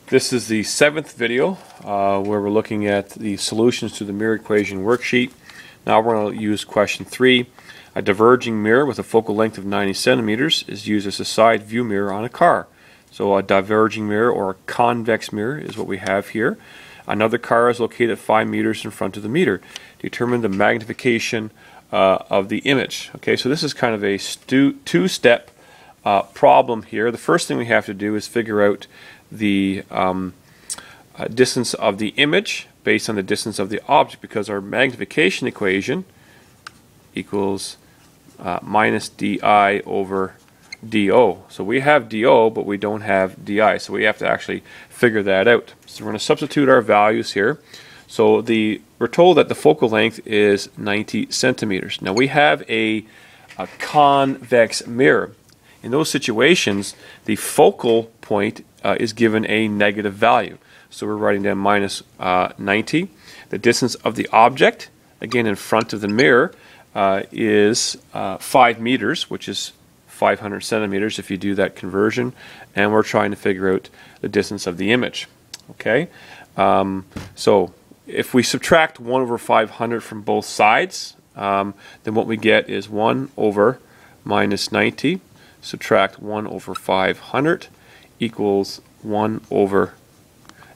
This is the 7th video where we're looking at the solutions to the mirror equation worksheet. Now we're going to use question 3. A diverging mirror with a focal length of 90 centimeters is used as a side view mirror on a car. So a diverging mirror or a convex mirror is what we have here. Another car is located 5 meters in front of the meter. Determine the magnification of the image. Okay, so this is kind of a two-step problem here. The first thing we have to do is figure out the distance of the image based on the distance of the object, because our magnification equation equals minus di over do. So we have do, but we don't have di, so we have to actually figure that out. So we're going to substitute our values here. So we're told that the focal length is 90 centimeters. Now we have a convex mirror. In those situations, the focal point is given a negative value. So we're writing down minus 90. The distance of the object, again in front of the mirror, is 5 meters, which is 500 centimeters if you do that conversion. And we're trying to figure out the distance of the image. Okay, so if we subtract 1 over 500 from both sides, then what we get is 1 over minus 90. Subtract 1 over 500 equals 1 over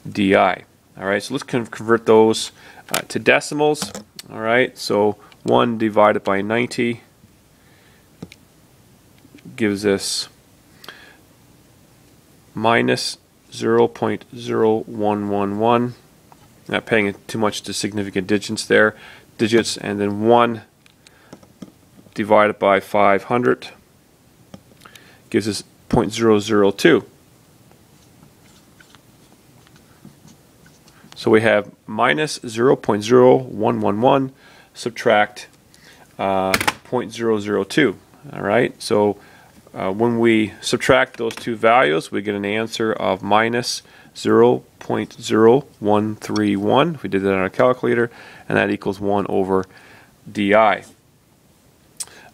di. Alright, so let's convert those to decimals. Alright, so 1 divided by 90 gives us minus 0.0111. Not paying too much to significant digits there. And then 1 divided by 500 gives us 0.002. So we have minus 0.0111 subtract 0.002. All right. So when we subtract those two values, we get an answer of minus 0.0131. We did that on our calculator, and that equals 1 over di.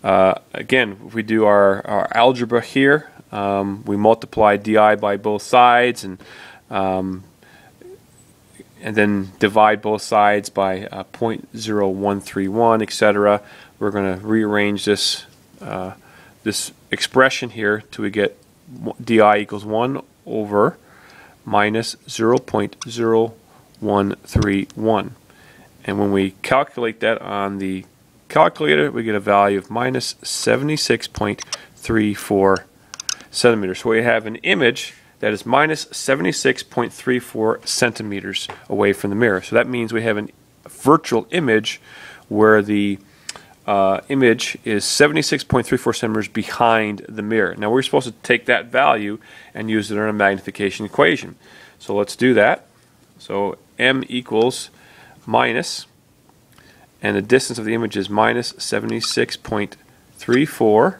Again, if we do our algebra here, we multiply di by both sides and then divide both sides by 0.0131, etc. We're going to rearrange this this expression here till we get di equals 1 over minus 0.0131. And when we calculate that on the calculator, we get a value of minus 76.34 centimeters. So we have an image that is minus 76.34 centimeters away from the mirror. So that means we have a virtual image where the image is 76.34 centimeters behind the mirror. Now we're supposed to take that value and use it in a magnification equation. So let's do that. So m equals minus, and the distance of the image is minus 76.34,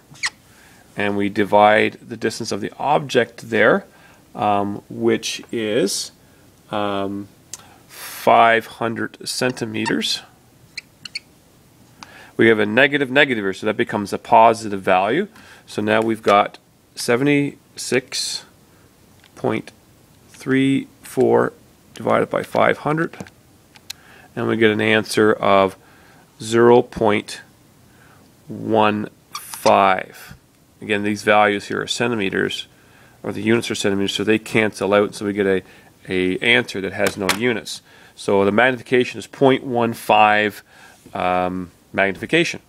and we divide the distance of the object there, which is 500 centimeters. We have a negative here, so that becomes a positive value. So now we've got 76.34 divided by 500, and we get an answer of 0.15. Again, these values here are centimeters, or the units are centimeters, so they cancel out, so we get a answer that has no units. So the magnification is 0.15 magnification.